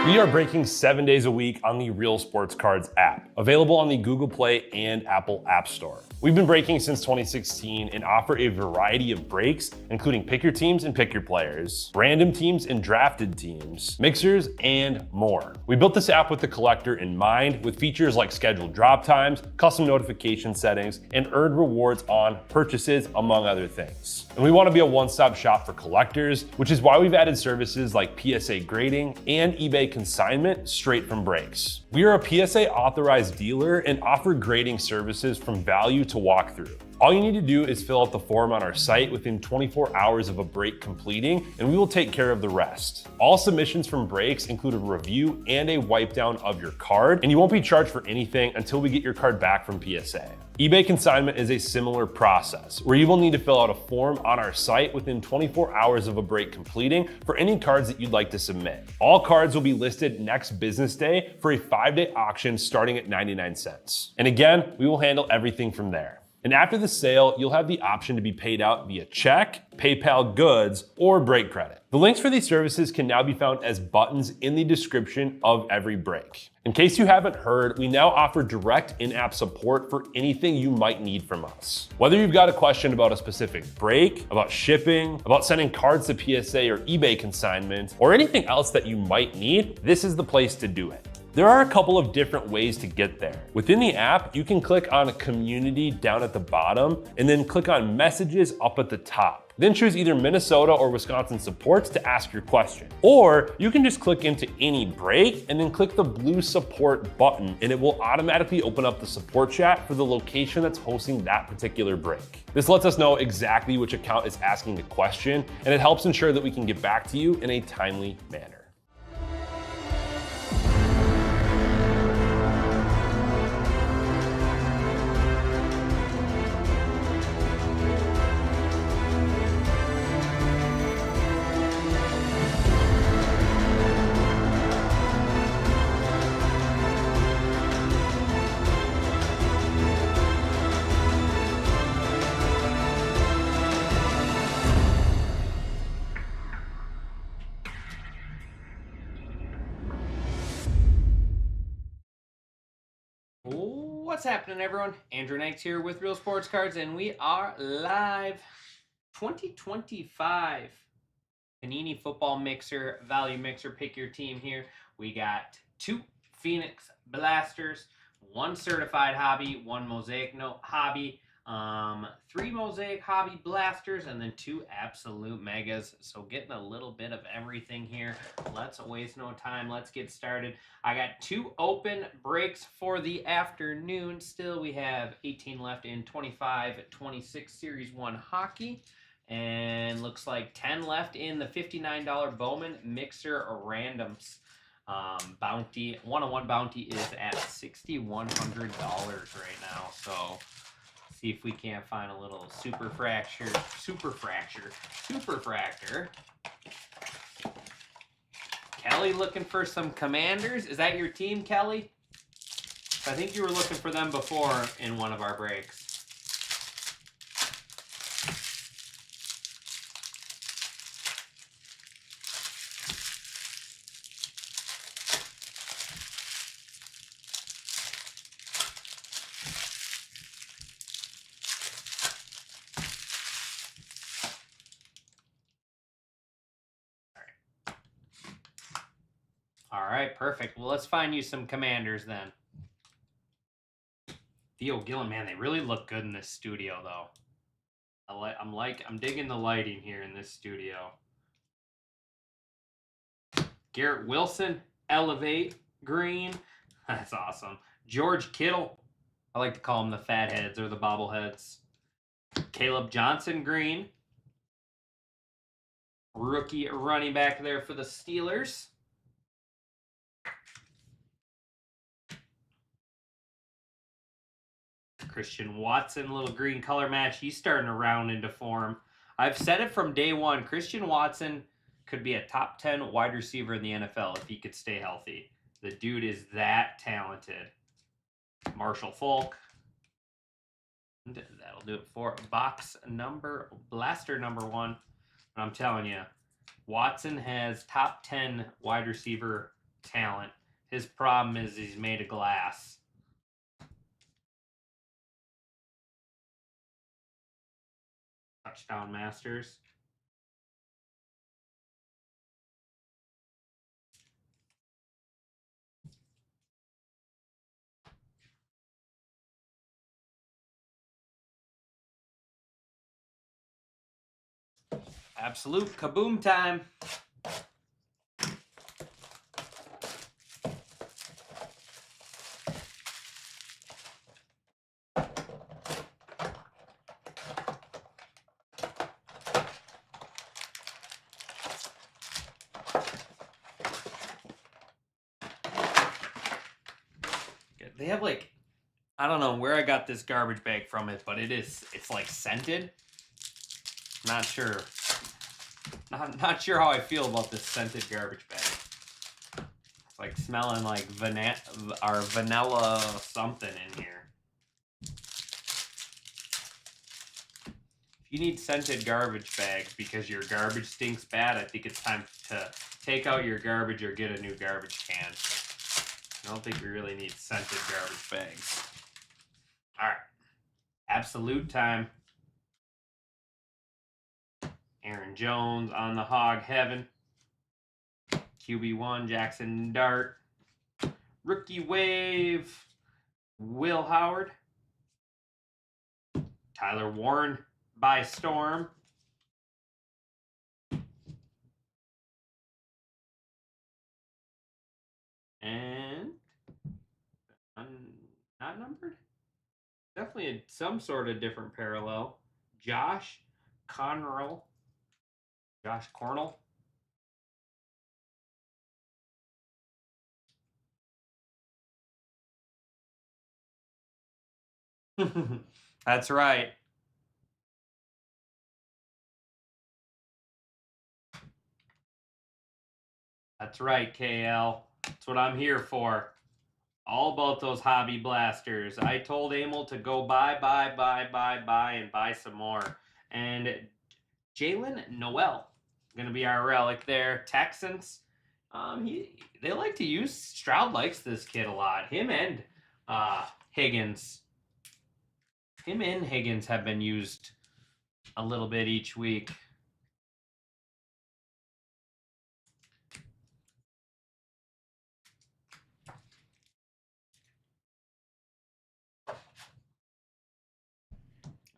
We are breaking 7 days a week on the Real Sports Cards app, available on the Google Play and Apple App Store. We've been breaking since 2016 and offer a variety of breaks, including pick your teams and pick your players, random teams and drafted teams, mixers, and more. We built this app with the collector in mind, with features like scheduled drop times, custom notification settings, and earned rewards on purchases, among other things. And we want to be a one-stop shop for collectors, which is why we've added services like PSA grading and eBay consignment straight from breaks. We are a PSA authorized dealer and offer grading services from value to walkthrough. All you need to do is fill out the form on our site within 24 hours of a break completing, and we will take care of the rest. All submissions from breaks include a review and a wipe down of your card, and you won't be charged for anything until we get your card back from PSA. eBay consignment is a similar process, where you will need to fill out a form on our site within 24 hours of a break completing for any cards that you'd like to submit. All cards will be listed next business day for a 5-day auction starting at 99 cents. And again, we will handle everything from there. And after the sale, you'll have the option to be paid out via check, PayPal goods, or break credit. The links for these services can now be found as buttons in the description of every break. In case you haven't heard, we now offer direct in-app support for anything you might need from us. Whether you've got a question about a specific break, about shipping, about sending cards to PSA or eBay consignment, or anything else that you might need, this is the place to do it. There are a couple of different ways to get there. Within the app, you can click on Community down at the bottom and then click on Messages up at the top. Then choose either Minnesota or Wisconsin supports to ask your question. Or you can just click into any break and then click the blue support button, and it will automatically open up the support chat for the location that's hosting that particular break. This lets us know exactly which account is asking the question, and it helps ensure that we can get back to you in a timely manner. What's happening, everyone? Andrew Knights here with Real Sports Cards, and we are live. 2025 Panini Football Mixer, Value Mixer, pick your team here. We got 2 Phoenix Blasters, 1 Certified Hobby, 1 Mosaic Note Hobby, 3 Mosaic Hobby Blasters, and then 2 Absolute Megas. So getting a little bit of everything here. Let's waste no time. Let's get started. I got 2 open breaks for the afternoon. Still, we have 18 left in 25-26 Series 1 hockey. And looks like 10 left in the $59 Bowman Mixer Randoms. Bounty, 1-on-1 bounty is at $6,100 right now. So see if we can't find a little super fracture. Kelly looking for some Commanders. Is that your team, Kelly? I think you were looking for them before in one of our breaks. All right, perfect. Well, let's find you some Commanders then. Theo Gillen, man, they really look good in this studio, though. I'm digging the lighting here in this studio. Garrett Wilson, Elevate, green. That's awesome. George Kittle. I like to call them the fatheads or the bobbleheads. Caleb Johnson, green. Rookie running back there for the Steelers. Christian Watson, little green color match. He's starting to round into form. I've said it from day one. Christian Watson could be a top 10 wide receiver in the NFL if he could stay healthy. The dude is that talented. Marshall Falk. That'll do it for blaster number 1. And I'm telling you, Watson has top 10 wide receiver talent. His problem is he's made of glass. Touchdown Masters. Absolute kaboom time. They have like, I don't know where I got this garbage bag from it, but it's like scented. Not sure. Not sure how I feel about this scented garbage bag. It's like smelling like vanilla something in here. If you need scented garbage bags because your garbage stinks bad, I think it's time to take out your garbage or get a new garbage can. I don't think we really need scented garbage bags. All right. Absolute time. Aaron Jones on the hog heaven. QB1, Jackson Dart. Rookie wave, Will Howard. Tyler Warren by storm. And not numbered? Definitely some sort of different parallel. Josh Cornell. Josh Cornell. That's right. That's right, KL. That's what I'm here for. All about those hobby blasters. I told Emil to go buy, and buy some more. And Jalen Noel, gonna be our relic there. Texans. They like to use. Stroud likes this kid a lot. Him and Higgins. Him and Higgins have been used a little bit each week.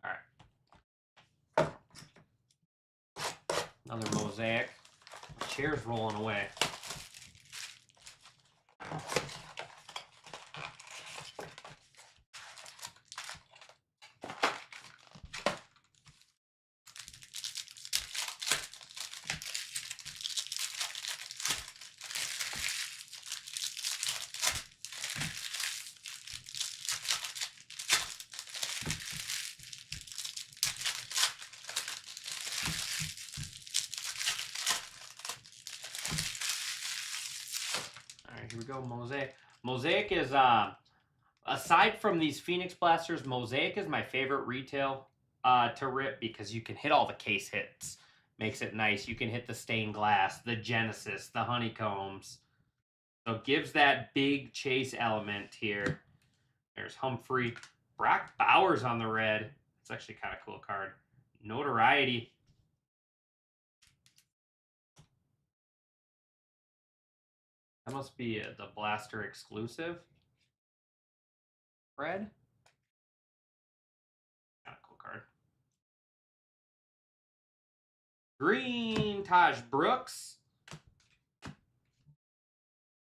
All right. Another mosaic. The chair's rolling away. Here we go, Mosaic. Mosaic is, aside from these Phoenix Blasters, Mosaic is my favorite retail to rip because you can hit all the case hits. Makes it nice. You can hit the stained glass, the Genesis, the honeycombs. So it gives that big chase element here. There's Humphrey. Brock Bowers on the red. It's actually kind of cool card. Notoriety. That must be the Blaster exclusive. Red. Kind of cool card. Green, Taj Brooks.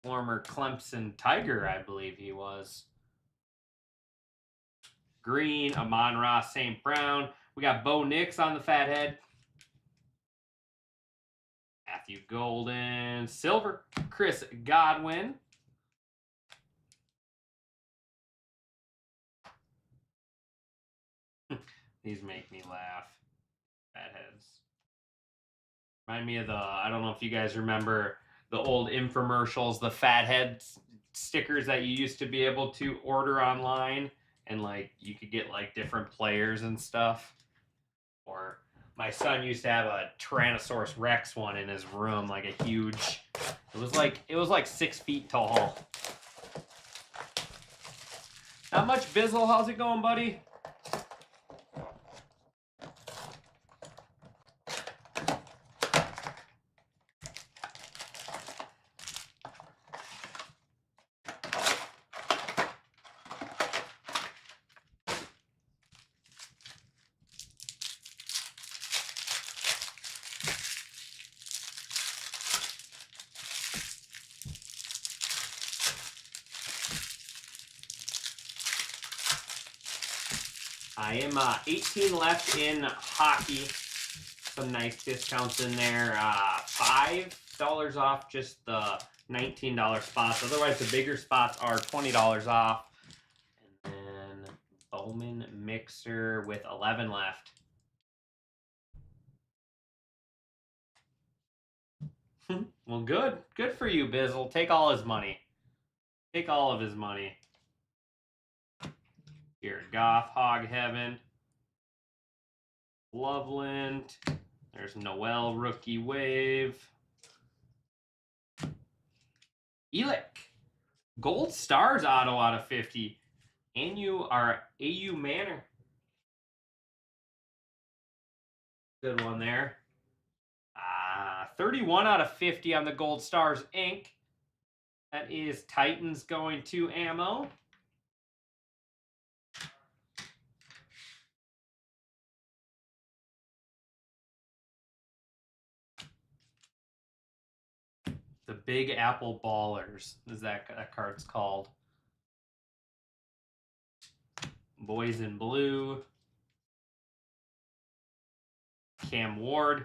Former Clemson Tiger, I believe he was. Green, Amon-Ra St. Brown. We got Bo Nix on the fat head. Matthew Golden. Silver, Chris Godwin. These make me laugh. Fat heads. Remind me of I don't know if you guys remember the old infomercials, the fathead stickers that you used to be able to order online, and like you could get like different players and stuff. Or My son used to have a Tyrannosaurus Rex one in his room, like a huge. It was like 6 feet tall. Not much Bizzle. How's it going, buddy? I am 18 left in hockey. Some nice discounts in there. $5 off just the $19 spots. Otherwise, the bigger spots are $20 off. And then Bowman Mixer with 11 left. Well, good. Good for you, Bizzle. Take all his money. Take all of his money. Jared Goff, Hog Heaven. Loveland. There's Noel, Rookie Wave. Elick. Gold Stars auto out of 50. And you are AU Manor. Good one there. 31 out of 50 on the Gold Stars Inc. That is Titans going to ammo. The Big Apple Ballers is that card's called. Boys in Blue. Cam Ward.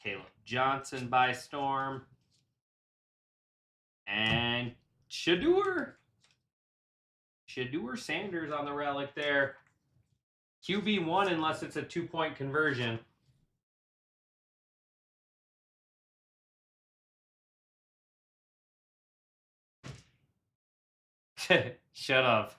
Caleb Johnson by Storm. And Shadur Sanders on the relic there. QB1 unless it's a 2-point conversion. Shut up.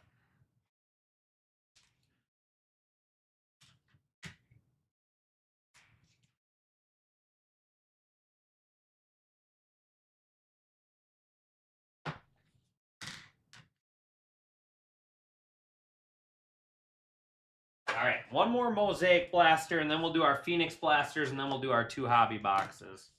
All right, one more Mosaic Blaster, and then we'll do our Phoenix Blasters, and then we'll do our 2 hobby boxes.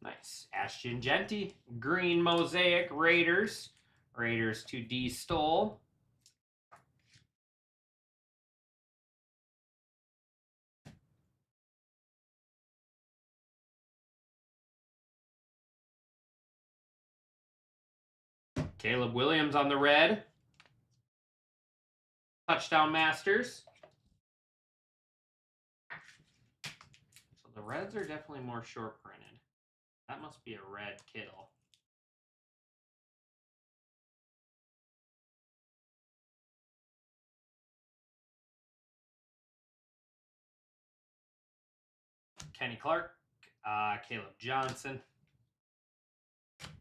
Nice. Ashton Genty, Green Mosaic, Raiders. Raiders to D. Stoll. Caleb Williams on the red. Touchdown Masters. So the reds are definitely more short printed. That must be a red Kittle. Kenny Clark, Caleb Johnson,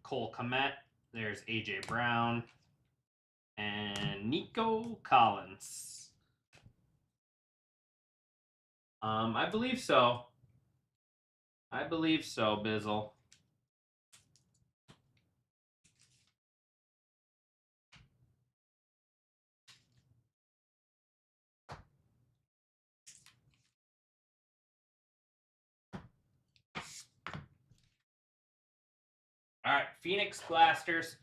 Cole Kmet. There's AJ Brown and Nico Collins. I believe so. I believe so, Bizzle. All right, Phoenix Blasters.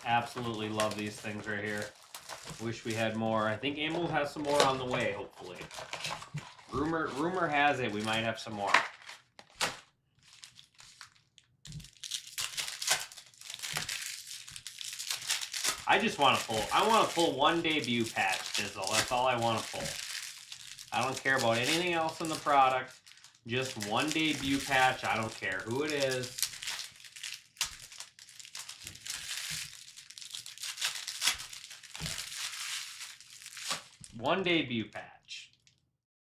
Absolutely love these things right here. Wish we had more. I think Emil has some more on the way, hopefully. Rumor has it we might have some more. I just want to pull. I want to pull one debut patch, Dizzle. That's all I want to pull. I don't care about anything else in the product. Just one debut patch. I don't care who it is. One debut patch.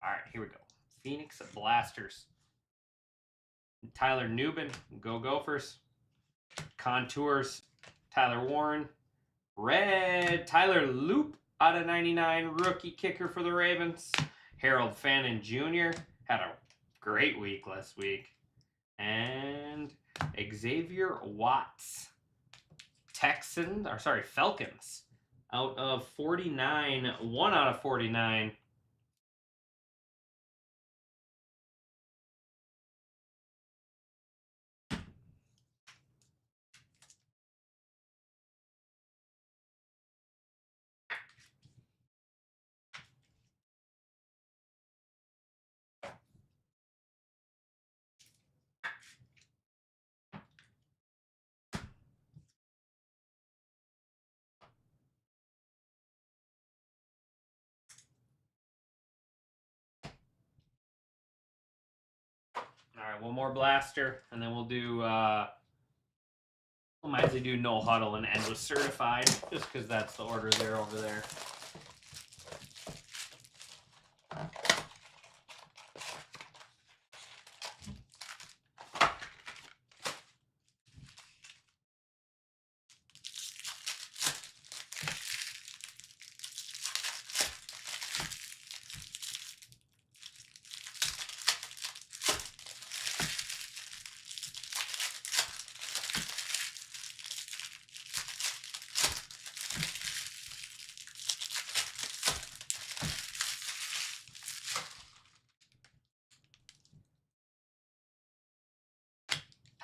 All right, here we go. Phoenix Blasters. Tyler Nubin, go Gophers. Contours, Tyler Warren. Red, Tyler Loop out of 99, rookie kicker for the Ravens. Harold Fannin Jr. had a great week last week. And Xavier Watts, Falcons out of 49, 1 out of 49. All right, one more blaster, and then we'll do. We'll might as well do no huddle and end with certified, just because that's the order there over there.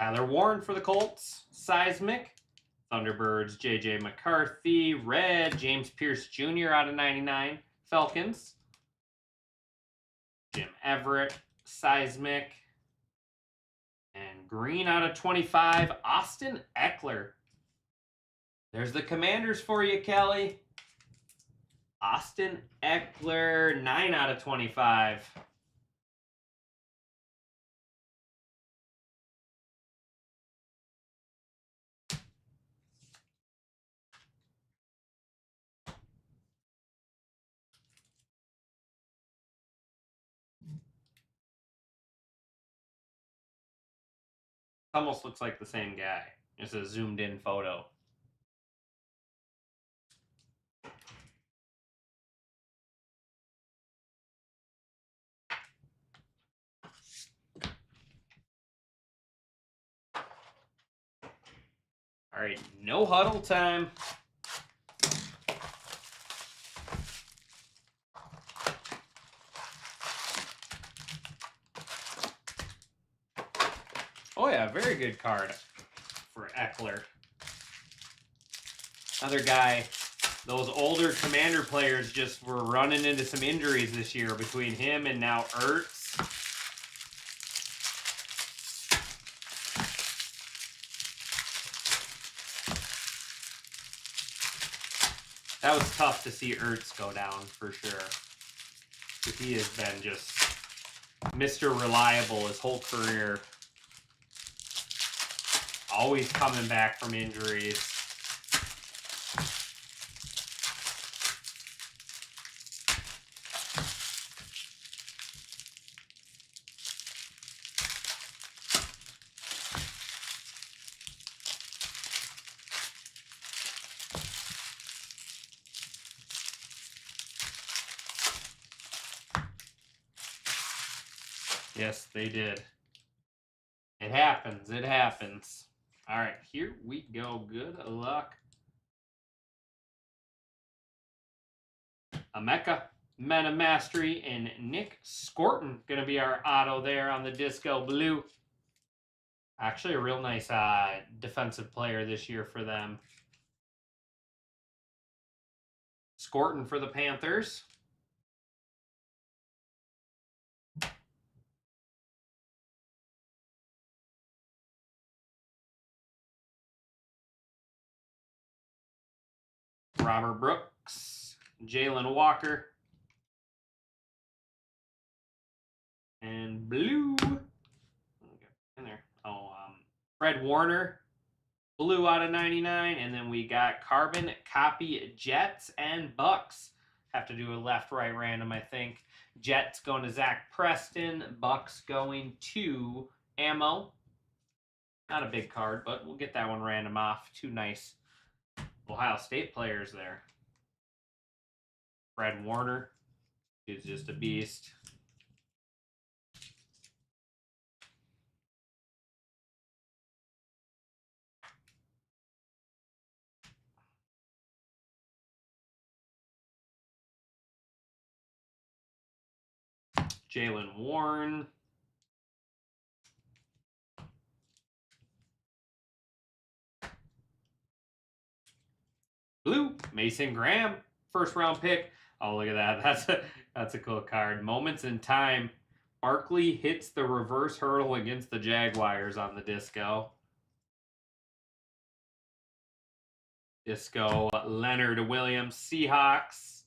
Tyler Warren for the Colts. Seismic. Thunderbirds, J.J. McCarthy. Red, James Pierce Jr. out of 99. Falcons. Jim Everett. Seismic. And green out of 25. Austin Eckler. There's the Commanders for you, Kelly. Austin Eckler, 9 out of 25. Almost looks like the same guy. It's a zoomed in photo. All right, no huddle time. Oh yeah, very good card for Eckler. Another guy, those older Commander players just were running into some injuries this year between him and now Ertz. That was tough to see Ertz go down for sure. Because he has been just Mr. Reliable his whole career. Always coming back from injuries. Yes, they did. It happens. It happens. All right, here we go. Good luck. Emeka, Meta Mastery, and Nick Scorton going to be our auto there on the Disco Blue. Actually, a real nice defensive player this year for them. Scorton for the Panthers. Robert Brooks, Jalen Walker, and blue. In there. Fred Warner, blue out of 99, and then we got carbon copy Jets and Bucks. Have to do a left-right random, I think. Jets going to Zach Preston, Bucks going to Ammo. Not a big card, but we'll get that one random off. Two nice Ohio State players there. Fred Warner is just a beast. Jalen Warren. Blue, Mason Graham, first round pick. Oh, look at that. That's a cool card. Moments in time. Barkley hits the reverse hurdle against the Jaguars on the disco. Disco Leonard Williams, Seahawks.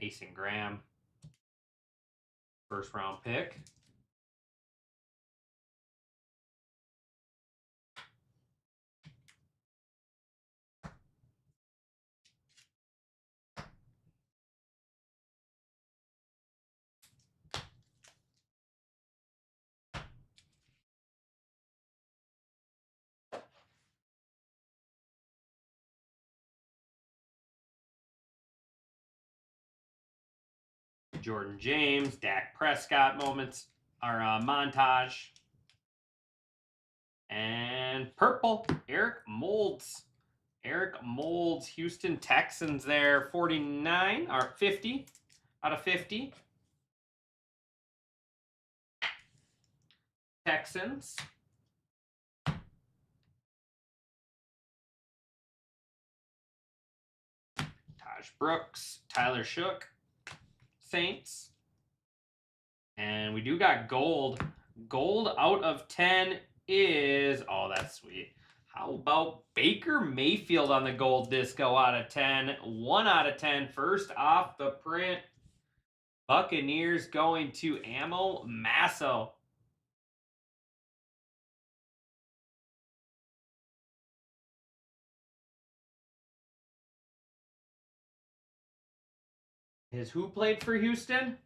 Mason Graham, first round pick. Jordan James, Dak Prescott moments, our montage. And purple, Eric Moulds. Eric Moulds, Houston Texans there, 49 or 50 out of 50. Texans. Taj Brooks, Tyler Shook, Saints. And we do got gold. Gold out of 10 is, oh, that's sweet. How about Baker Mayfield on the gold disco out of 10? 1 out of 10, first off the print. Buccaneers going to Ammo Masso. Who played for Houston?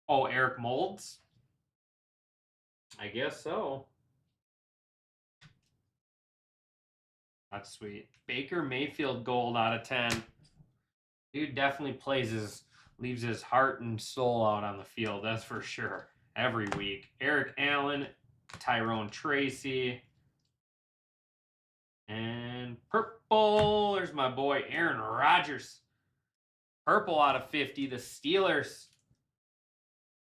Oh, Eric Moulds? I guess so. That's sweet. Baker Mayfield gold out of 10. Dude definitely leaves his heart and soul out on the field, that's for sure. Every week. Eric Allen, Tyrone Tracy. And purple, there's my boy Aaron Rodgers. Purple out of 50, the Steelers.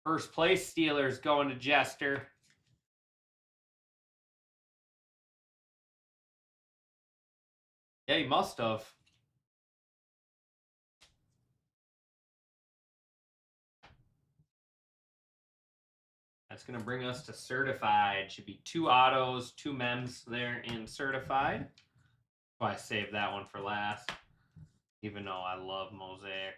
First place Steelers going to Jester. Yeah, he must have. That's going to bring us to certified. Should be 2 autos, 2 mems there in certified. So I saved that one for last, even though I love Mosaic.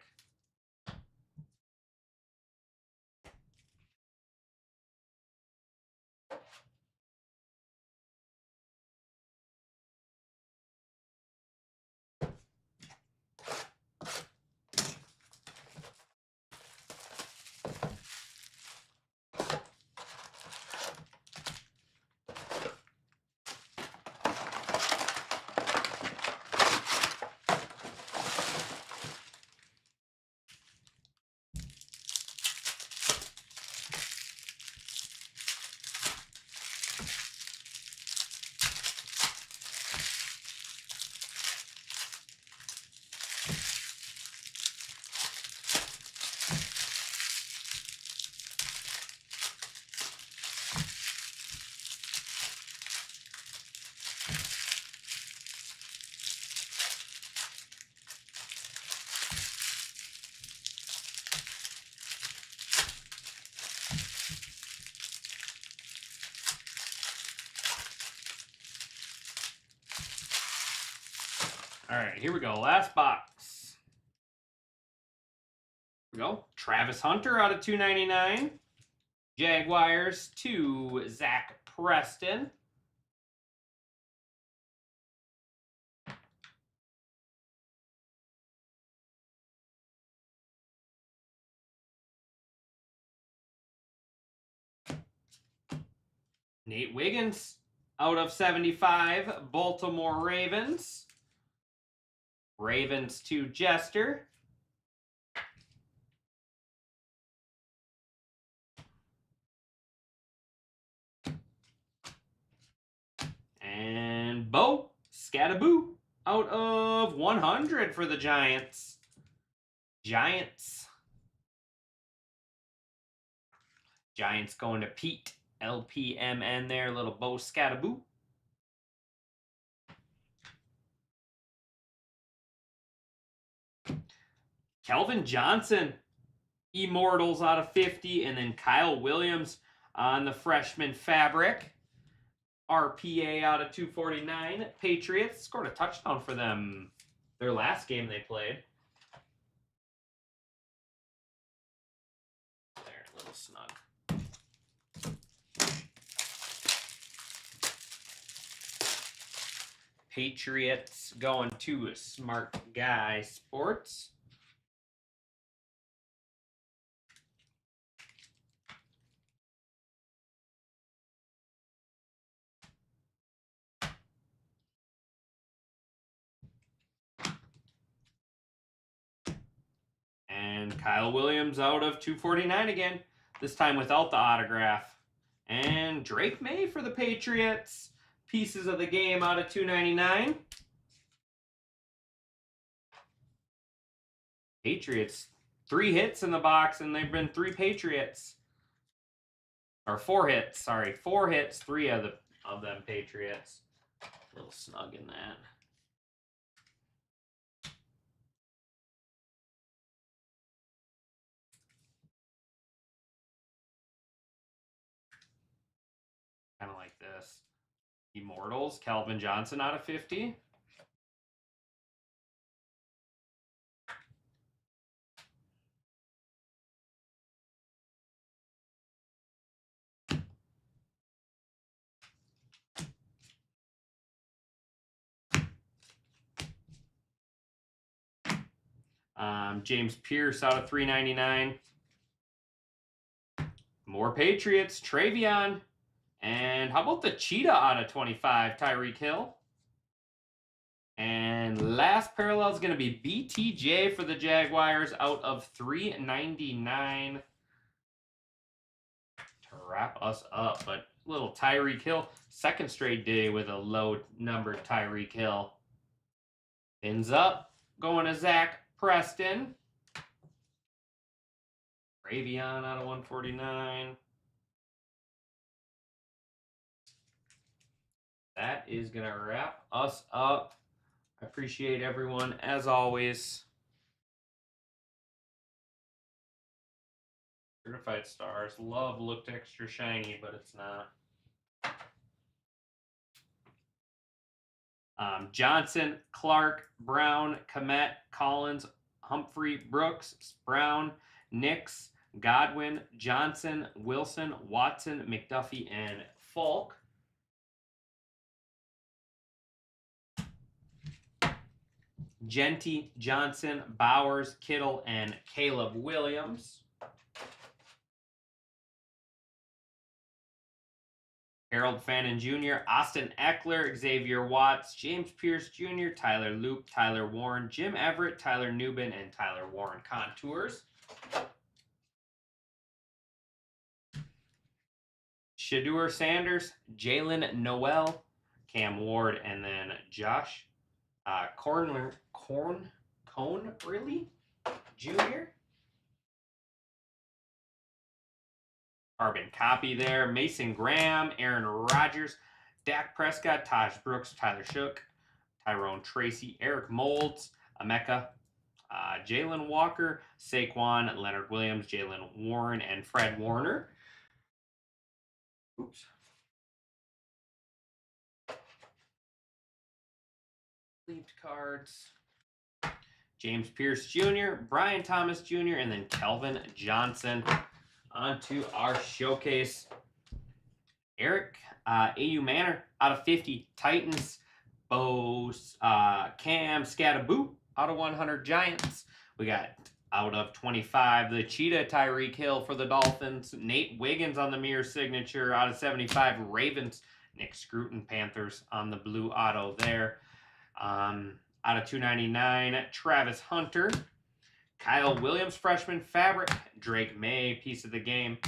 All right, here we go. Last box. Here we go. Travis Hunter out of 299. Jaguars to Zach Preston. Nate Wiggins out of 75. Baltimore Ravens. Ravens to Jester. And Bo Scattaboo out of 100 for the Giants. Giants going to Pete. LPMN there, little Bo Scattaboo. Kelvin Johnson, Immortals out of 50. And then Kyle Williams on the freshman fabric. RPA out of 249. Patriots scored a touchdown for them their last game they played. There, a little snug. Patriots going to Smart Guy Sports. And Kyle Williams out of 249 again, this time without the autograph. And Drake May for the Patriots. Pieces of the game out of 299. Patriots, 3 hits in the box, and they've been 3 Patriots. Or 4 hits, sorry. 4 hits, 3 of them Patriots. A little snug in that. Kind of like this. Immortals, Calvin Johnson out of 50. James Pierce out of 399. More Patriots, Travion. And how about the Cheetah out of 25, Tyreek Hill? And last parallel is going to be BTJ for the Jaguars out of 399 to wrap us up. But little Tyreek Hill, second straight day with a low numbered Tyreek Hill. Ends up going to Zach Preston. Ravion out of 149. That is going to wrap us up. I appreciate everyone, as always. Certified Stars. Love looked extra shiny, but it's not. Johnson, Clark, Brown, Komet, Collins, Humphrey, Brooks, Brown, Nix, Godwin, Johnson, Wilson, Watson, McDuffie, and Falk. Genty, Johnson, Bowers, Kittle, and Caleb Williams. Harold Fannin Jr., Austin Eckler, Xavier Watts, James Pierce Jr., Tyler Loop, Tyler Warren, Jim Everett, Tyler Newbin, and Tyler Warren Contours. Shadur Sanders, Jalen Noel, Cam Ward, and then Josh Cone really? Jr. Carbon copy there. Mason Graham, Aaron Rodgers, Dak Prescott, Taj Brooks, Tyler Shook, Tyrone Tracy, Eric Molds, Emeka, Jalen Walker, Saquon, Leonard Williams, Jalen Warren, and Fred Warner. Oops. Sleeved cards. James Pierce Jr., Brian Thomas Jr., and then Kelvin Johnson. On to our showcase. Eric, AU Manor out of 50, Titans. Bo, Cam Scattaboo out of 100, Giants. We got out of 25, the Cheetah Tyreek Hill for the Dolphins. Nate Wiggins on the mirror signature out of 75, Ravens. Nick Scruton, Panthers on the blue auto there. Out of 299, Travis Hunter. Kyle Williams, freshman fabric. Drake May, piece of the game.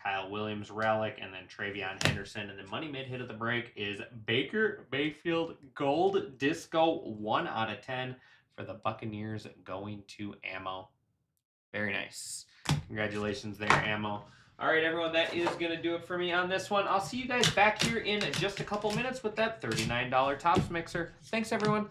Kyle Williams, relic. And then Travion Henderson. And the money mid hit of the break is Baker Mayfield Gold Disco 1 out of 10 for the Buccaneers, going to Ammo. Very nice. Congratulations there, Ammo. All right, everyone, that is going to do it for me on this one. I'll see you guys back here in just a couple minutes with that $39 Topps mixer. Thanks, everyone.